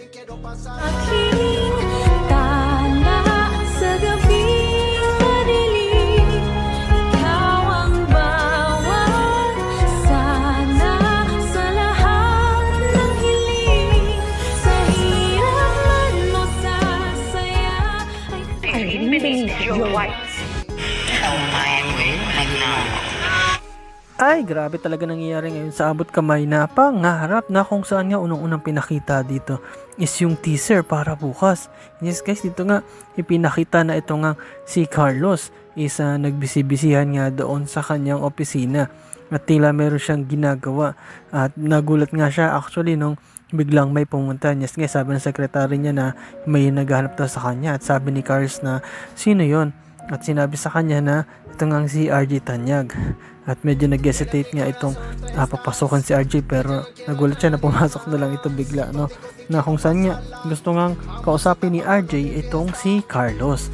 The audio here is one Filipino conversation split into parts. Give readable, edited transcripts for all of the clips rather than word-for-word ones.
Aking tala sa gabing madilim, ikaw ang bawat sana sa lahat ng hiling. Sa hirap man o sa saya ay Your wife. Umayan mo yun, Ay, grabe talaga nangyayari ngayon sa abot kamay na pangarap na kung saan nga unang-unang pinakita dito is yung teaser para bukas. Yes guys, dito nga ipinakita na ito nga si Carlos is nagbisibisihan nga doon sa kanyang opisina at tila meron siyang ginagawa at nagulat nga siya actually nung biglang may pumunta. Yes guys, sabi ng sekretary niya na may naghahanap daw sa kanya at sabi ni Carlos na sino yon at sinabi sa kanya na ito nga si RJ Tanyag. At medyo nag-hesitate nga itong papasukan si RJ pero nagulat siya na pumasok na lang ito bigla, no? Na kung saan nga gusto ngang kausapin ni RJ itong si Carlos.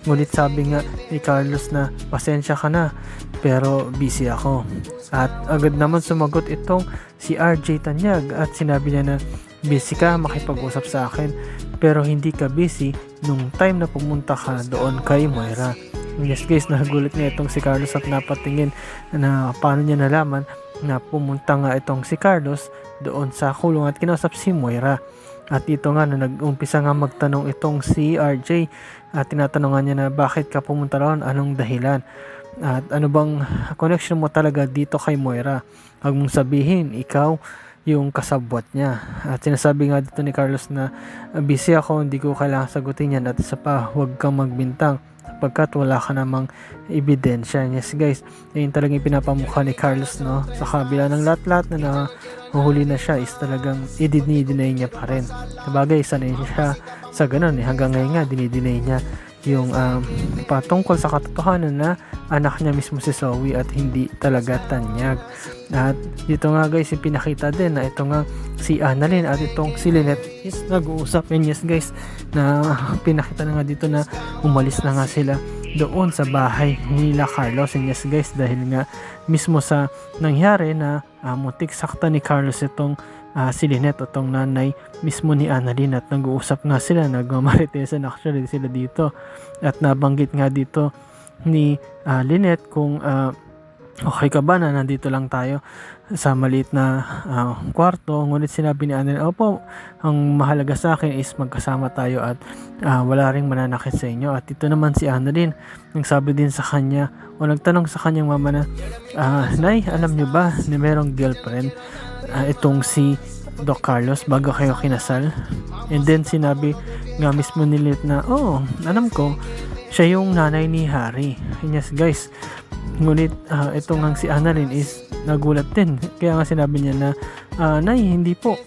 Ngunit sabi nga ni Carlos na pasensya ka na pero busy ako. At agad naman sumagot itong si RJ Tanyag at sinabi niya na busy ka makipag-usap sa akin pero hindi ka busy nung time na pumunta ka doon kay Moira. Yes guys, nagulat nga itong si Carlos at napatingin na paano niya nalaman na pumunta nga itong si Carlos doon sa kulungan at kinausap si Moira. At dito nga na nag-umpisa nga magtanong itong si RJ at tinatanungan niya na bakit ka pumunta roon, anong dahilan at ano bang connection mo talaga dito kay Moira. Huwag mong sabihin ikaw yung kasabwat niya. At sinasabi nga dito ni Carlos na busy ako, hindi ko kailangan sagutin yan at isa pa, huwag kang magbintang pagkat wala ka namang ebidensya. Yes guys, yun talagang pinapamukha ni Carlos, no? Sa kabila ng lahat-lahat na nahuhuli na siya is talagang i-deny niya pa rin. Sabagay, sanay siya sa ganun eh. Hanggang ngayon nga, dinideny niya yung patungkol sa katotohanan na anak niya mismo si Zoe at hindi talaga Tanyag. At dito nga guys, pinakita din na ito nga si Annalyn at itong si Lynette is nag-uusap. And yes guys, na pinakita na nga dito na umalis na nga sila doon sa bahay nila Carlos. And yes guys, dahil nga mismo sa nangyari na muntik sakta ni Carlos itong si Lynette, itong nanay mismo ni Annalyn at nag-uusap nga sila, nagmamaritesan actually sila dito at nabanggit nga dito ni Lynette kung okay ka ba na nandito lang tayo sa maliit na kwarto. Ngunit sinabi ni Annalyn, opo, ang mahalaga sa akin is magkasama tayo at wala ring mananakit sa inyo. At ito naman si Annalyn, nagsabi din sa kanya o nagtanong sa kanyang mama na Nay, alam niyo ba na merong girlfriend itong si Doc Carlos bago kayo kinasal? And then sinabi nga mismo ni Lynette na alam ko, siya yung nanay ni Harry. And yes guys, ngunit ito nga si Annalyn is nagulat din. Kaya nga sinabi niya na Nay, hindi po.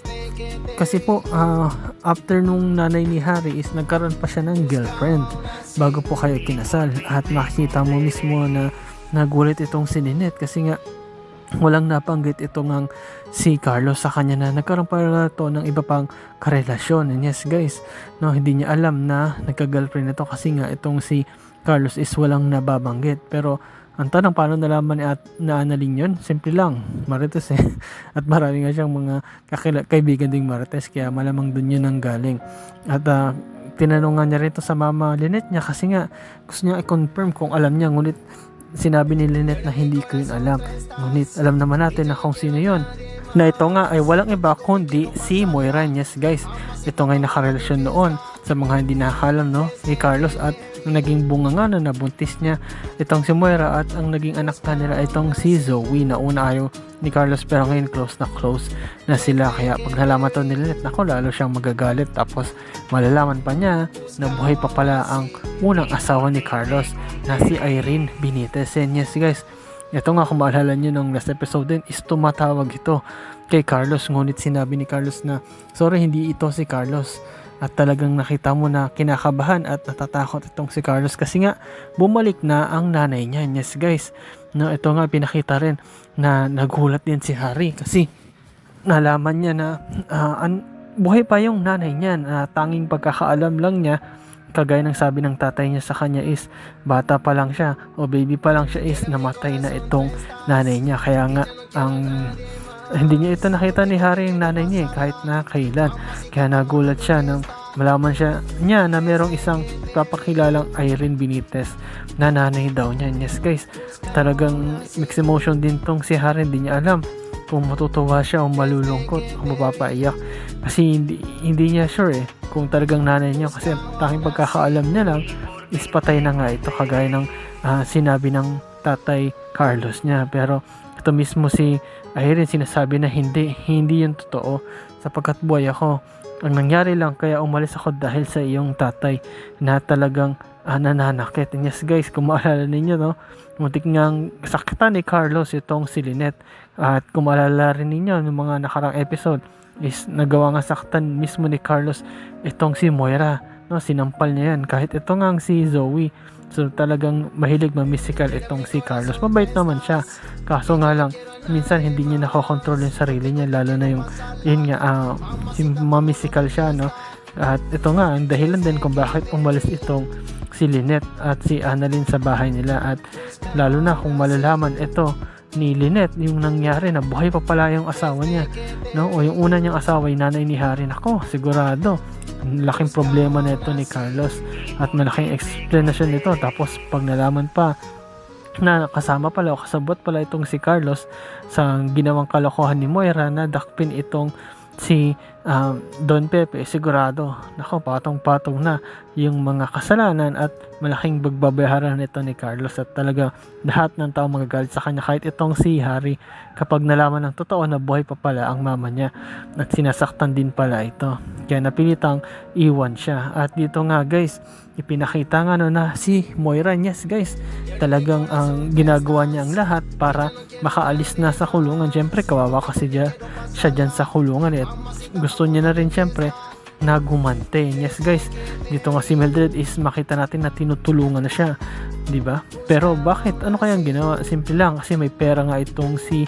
Kasi po after nung nanay ni Harry is nagkaroon pa siya ng girlfriend bago po kayo kinasal. At makikita mo mismo na nagulat itong si Lynette kasi nga walang napanggit itong si Carlos sa kanya na nagkaroon pa to ng iba pang karelasyon. And yes guys, no, hindi niya alam na nagka-girlfriend ito kasi nga itong si Carlos is walang nababanggit. Pero ang tanong, paano nalaman na Annalyn yun? Simple lang, Marites eh. At marami nga siyang mga kaibigan ding Marites, kaya malamang dun yun ang galing. At tinanungan niya rin ito sa mama Lynette niya kasi nga gusto niya i-confirm kung alam niya. Ngunit sinabi ni Lynette na hindi ko yun alam. Ngunit alam naman natin na kung sino yun. Na ito nga ay walang iba kundi si Moira. Yes guys, ito nga ay nakarelasyon noon sa mga hindi nakakalam, no, ni Carlos. At naging bunga nga na nabuntis niya itong si Moira at ang naging anak na nila itong si Zoe na una ayaw ni Carlos pero ngayon close na sila. Kaya pag nalaman to ni Lynette, nako, lalo siyang magagalit. Tapos malalaman pa niya na buhay pa pala ang unang asawa ni Carlos na si Irene Benitez. And yes guys, ito nga kung maalala nyo nung last episode din is tumatawag ito kay Carlos. Ngunit sinabi ni Carlos na sorry, hindi ito si Carlos. At talagang nakita mo na kinakabahan at natatakot itong si Carlos kasi nga bumalik na ang nanay niya. Yes guys, no, ito nga pinakita rin na nagulat din si Harry kasi nalaman niya na buhay pa yung nanay niya. Na tanging pagkakaalam lang niya, kagaya ng sabi ng tatay niya sa kanya is bata pa lang siya o baby pa lang siya is namatay na itong nanay niya. Kaya nga ang hindi niya ito nakita ni Harry yung nanay niya kahit na kailan. Kaya nagulat siya nang malaman niya na merong isang papakilalang Irene Benitez na nanay daw niya. Yes guys, talagang mixed emotion din tong si Harry. Hindi niya alam kung matutuwa siya o malulungkot o mapapaiyak kasi hindi niya sure kung talagang nanay niya, kasi tanging pagkakaalam niya lang is patay na nga ito, kagaya ng sinabi ng tatay Carlos niya. Pero ito mismo si Irene sinasabi na hindi yun totoo, sapagkat buhay ako. Ang nangyari lang, kaya umalis ako dahil sa iyong tatay na talagang nananakit. And yes guys, kung maalala ninyo, no, muntik ngang saktan ni Carlos itong si Lynette. At kung maalala rin ninyo ng mga nakarang episode, is nagawa nga saktan mismo ni Carlos itong si Moira, no, sinampal niya yan. Kahit ito nga si Zoe, so talagang mahilig ma-mystical itong si Carlos. Mabait naman siya, kaso nga lang minsan hindi niya nakokontrol yung sarili niya, lalo na yung ma-mystical siya, no. At ito nga ang dahilan din kung bakit umalis itong si Lynette at si Annalyn sa bahay nila. At lalo na kung malalaman ito ni Lynette yung nangyari, na buhay pa pala yung asawa niya, no, o yung una niyang asawa, yung nanay ni Harry. Nako, sigurado laking problema na ito ni Carlos at malaking explanation nito. Tapos pag nalaman pa na kasama pala o kasabot pala itong si Carlos sa ginawang kalokohan ni Moira na dakpin itong si Don Pepe, sigurado nako, patong-patong na yung mga kasalanan at malaking bagbabayaran nito ni Carlos. At talaga lahat ng tao magagalit sa kanya, kahit itong si Harry, kapag nalaman ng totoo na buhay pa pala ang mama niya at sinasaktan din pala ito, kaya napilitang iwan siya. At dito nga guys, ipinakita nga na si Moira, yes guys, talagang ang ginagawa niya ang lahat para makaalis na sa kulungan. Syempre kawawa kasi siya dyan sa kulungan at gusto niya na rin syempre na gumante. Yes guys, dito nga si Mildred is makita natin na tinutulungan na siya, di ba? Pero bakit? Ano kayang ginawa? Simple lang, kasi may pera nga itong si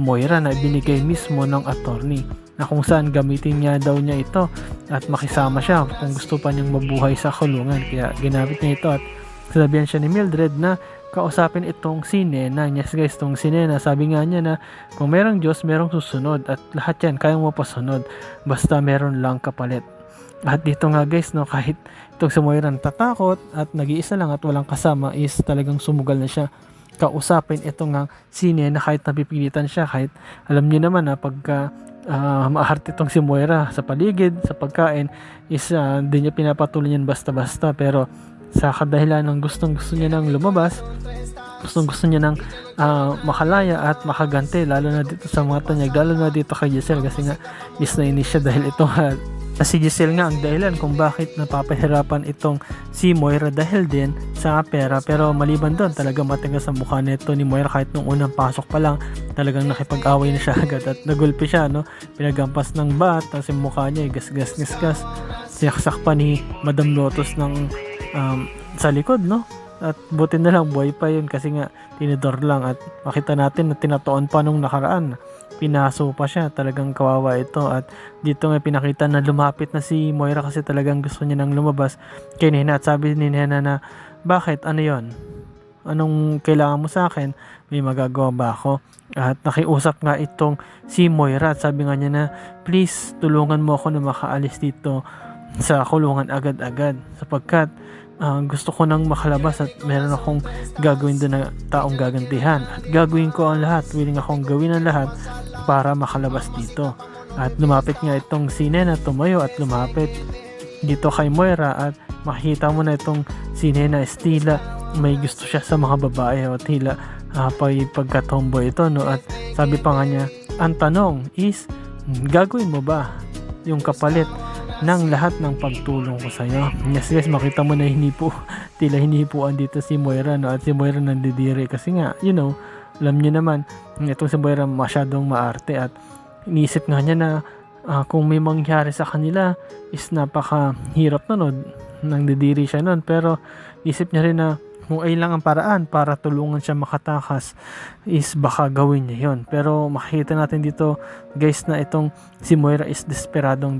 Moira na binigay mismo ng attorney, na kung saan gamitin niya daw niya ito at makisama siya kung gusto pa niyang mabuhay sa kulungan. Kaya ginamit niya ito at sinabihan siya ni Mildred na kausapin itong si Nena. Yes guys, itong si Nena, sabi nga niya na kung merong Diyos, merong susunod at lahat yan kayang mapasunod basta meron lang kapalit. At dito nga guys, no, kahit itong si Moira natatakot at nag-iisa lang at walang kasama, is talagang sumugal na siya kausapin itong nga si Nena kahit napipilitan siya. Kahit alam niyo naman na pagka maahart itong si Moira sa paligid, sa pagkain, is hindi niya pinapatuloy yan basta-basta. Pero sa kadahilan ng gustong niya nang lumabas, gusto niya nang makalaya at makagante, lalo na dito sa mga tanyag, lalo na dito kay Giselle, kasi nga is na inis siya dahil ito si Giselle nga ang dahilan kung bakit napapahirapan itong si Moira, dahil din sa pera. Pero maliban doon, talagang matigas ang mukha nito ni Moira. Kahit nung unang pasok pa lang, talagang nakipag-away na siya agad at nagulpi siya, no, pinagampas ng bat, tapos yung mukha niya gas, sinaksak pa ni Madam Lotus ng sa likod, no. At buti na lang buhay pa yun, kasi nga tinidor lang. At makita natin na tinatoon pa nung nakaraan, pinaso pa siya. Talagang kawawa ito. At dito nga pinakita na lumapit na si Moira kasi talagang gusto niya nang lumabas kay Nena. At sabi ni Nena na, bakit? Ano yon? Anong kailangan mo sa akin? May magagawa ba ako? At nakiusap nga itong si Moira at sabi nga niya na, please tulungan mo ako na makaalis dito sa kulungan agad-agad, sapagkat gusto ko nang makalabas at meron akong gagawin doon na taong gagantihan. At gagawin ko ang lahat, willing akong gawin ang lahat para makalabas dito. At lumapit nga itong si Nena, tumayo at lumapit dito kay Moira. At makikita mo na itong si Nena is tila may gusto siya sa mga babae, o tila pagkatomboy ito, no. At sabi pa nga niya, ang tanong is, gagawin mo ba yung kapalit ng lahat ng pagtulong ko sa iyo? Yes guys, makita mo na tila hinipuan dito si Moira, no. At si Moira nandidiri kasi nga, you know, alam niyo naman itong si Moira masyadong maarte. At iniisip nga niya na kung may mangyari sa kanila is napakahirap nun, nandidiri siya nun. Pero isip niya rin na kung ay lang ang paraan para tulungan siya makatakas, is baka gawin niya yon. Pero makikita natin dito guys na itong si Moira is desperada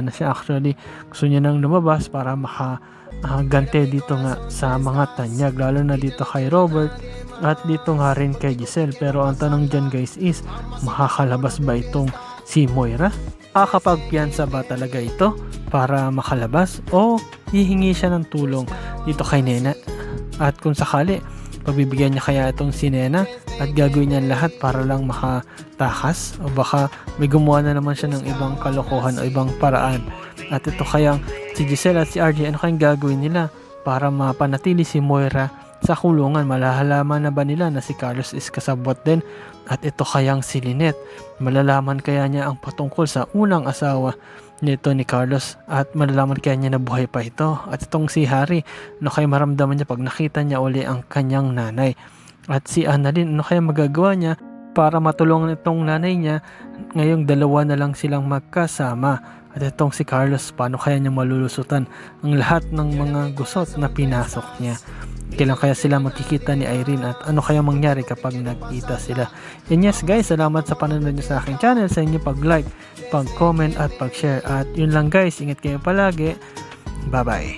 na siya. Actually gusto niya nang lumabas para makagante dito nga sa mga tanyag, lalo na dito kay Robert at dito nga rin kay Giselle. Pero ang tanong dyan guys is, makakalabas ba itong si Moira? Kakapagpiyansa ba talaga ito para makalabas o hihingi siya ng tulong dito kay Nena? At kung sakali, pagbibigyan niya kaya itong si Nena at gagawin niya lahat para lang makatakas, o baka may gumawa na naman siya ng ibang kalokohan o ibang paraan. At ito kayang si Giselle at si RJ, ano kayang gagawin nila para mapanatili si Moira sa kulungan? Malalaman na ba nila na si Carlos is kasabwat din? At ito kayang si Lynette, malalaman kaya niya ang patungkol sa unang asawa nito ni Carlos at malalaman kaya niya na buhay pa ito? At itong si Harry, ano kaya maramdaman niya pag nakita niya uli ang kanyang nanay? At si Annalyn, ano kaya magagawa niya para matulungan itong nanay niya ngayong dalawa na lang silang magkasama? At itong si Carlos, paano kaya niya malulusutan ang lahat ng mga gusot na pinasok niya? Kailan kaya sila makikita ni Irene at ano kaya mangyari kapag nagkita sila? And yes guys, salamat sa panonood niyo sa aking channel, sa inyo pag-like, pag-comment at pag-share. At yun lang guys, ingat kayo palagi. Bye bye.